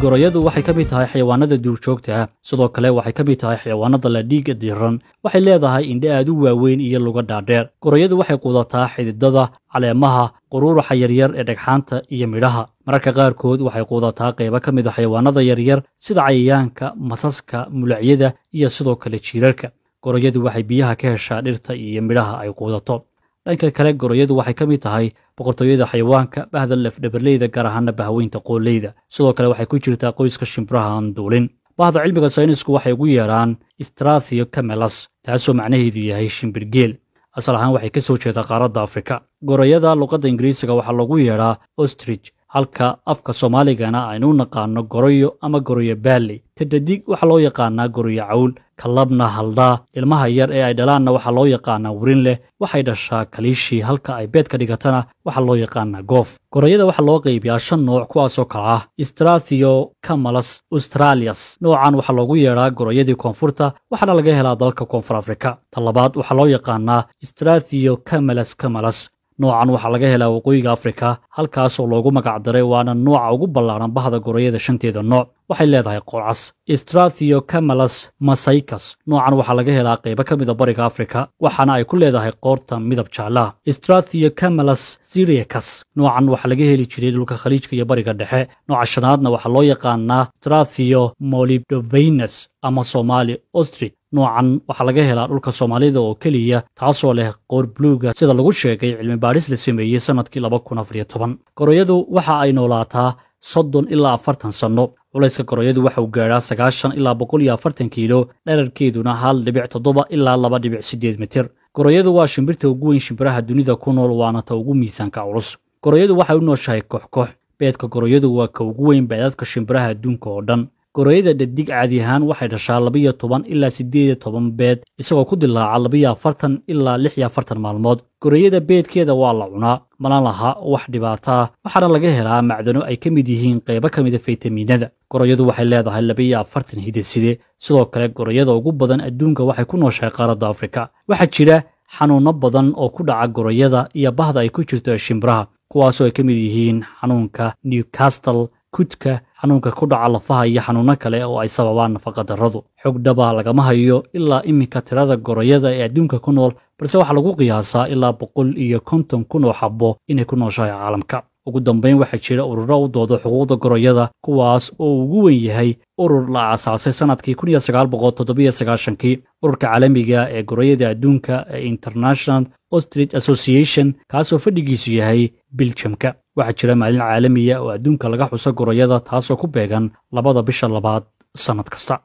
Goroyadu waxay ka mid tahay xayawaanada duurjoogta ah, sidoo kale waxay ka mid tahay xayawaanada la dhiiga diiran. Waxay leedahay indho aad u waaweyn iyo lugo dhaadheer. Goroyadu waxay quudataa xididada, caleemaha, quruuruxa yaryar ee dhagxaanta iyo midhaha. Mararka qaarkood waxay quudataa qaybo ka mid ah xayawaanada yaryar sida cayayaanka, masaska, mulacyada iyo sidoo kale jiirarka. Goroyadu waxay biyaha ka heshaa dhirta iyo midhaha ay quudato. dhanka kale goroyadu waxay ka mid tahay boqortooyada xayawaanka bahda lafdhabarleyda gaar ahaana bahaweynta qooleyda. Sidoo kale waxay ku jirtaa qoyska shimbiraha aan duulin. bahda cilmiga saynisku waxay ugu yeeraan Strathiocamelus, taasoo macnaheedu yahay shimbirgeel. asal ahaan waxay ka soo jeedaa qaaradda Afrika. Goroyada luqadda Ingiriisiga waxaa lagu yeeraa ostrich, halka afka Soomaaligana aynu u naqaano goroyo ama goroyo baalley. Tadadig waxaa loo yaqaanaa goroyo cawl, kalabna haldaa. Ilmaha yar ee ay dhalaanna waxaa loo yaqaanaa wurin leh. Waxay dhashaa kaliishii, halka ay beedka dhigatana waxaa loo yaqaanaa goof. Goroyada waxaa loo qaybiyaa 5 nooc kuwaasoo kala ah Strathiocamelus australis. Noocan waxaa loogu yeeraa goroyadii koonfurta, waxaana laga helaa dalka Koonfur Afrika. Tan labaad waxaa loo yaqaanaa Strathiocamelus camelus. noocan waxaa laga helaa waqooyiga Afrika, halkaasoo loogu magac daray waana nooca ugu ballaaran bahda goroyada 5teeda nooc. waxay leedahay qoorcas. Strathiocamelus mosaicus noocan waxaa laga helaa qaybo ka mid ah bariga Afrika, waxaana ay ku leedahay qoorta midab jaalle ah. Strathiocamelus syriacus noocan waxaa laga heli jiray dhulka Khaliijka iyo bariga dhexe. nooca shanaadna waxaa loo yaqaanaa Strathiomelibdovenus ama Somali ostrich. noocan waxaa laga helaa dhulka Soomaalida oo keliya, taasoo leh qoor buluuga sida lagu sheegay cilmi baadhis la sameeyey sanadkii 2014. Goroyadu waxa ay noolaataa 30 ilaa 40 sano. culayska goroyadu waxa uu gaaraa 90 ilaa 140 kiilo, dhererkeeduna 1.7 ilaa 2.8 mitir. Goroyadu waa shimbirta ugu weyn shimbiraha dunida ku nool, waana ta ugu miisaanka culus. Goroyadu waxay u nooshahay koox. beedka goroyadu waa ka ugu weyn beedadka shimbiraha adduunka oo dhan. goroyada dhadig caadi ahaan waxay dhashaa 12 ilaa 18 beed, isagoo ku dilaaca 42 ilaa 46 maalmood. goroyada beedkeeda waa la cunaa, mana laha wax dhibaato ah, waxaana laga helaa macdano ay ka mid yihiin qaybo ka mid ah faytamiinada. goroyadu waxay leedahay 42 hidde-side. sidoo kale goroyada ugu badan adduunka waxay ku nooshahay qaaradda Afrika. waxaa jira xanuuno badan oo ku dhaca goroyada iyo bahda ay ku jirto shimbiraha, kuwaasoo ay ka mid yihiin xanuunka Newcastle, kudka, xanuunka ku dhaca lafaha iyo xanuuno kale oo ay sababaan nafaqa darradu. xog dhaba lagama hayo ilaa iminka tirada goroyada ee adduunka ku nool, balse waxaa lagu qiyaasaa ilaa 150 kun oo xabbo inay ku nooshahay caalamka. ugu dambeyn waxaa jira ururo u dooda xuquuqda goroyada, kuwaas oo ugu weyn yahay urur la aasaasay sanadkii 1997, ururka caalamiga ee goroyada adduunka ee International Ostrich Association, kaasoo fadhigiisu yahay Belgiumka. waxaa jira maalin caalamiya oo adduunka laga xuso goroyada, taasoo ku beegan 2 bisha 2 sanad kasta.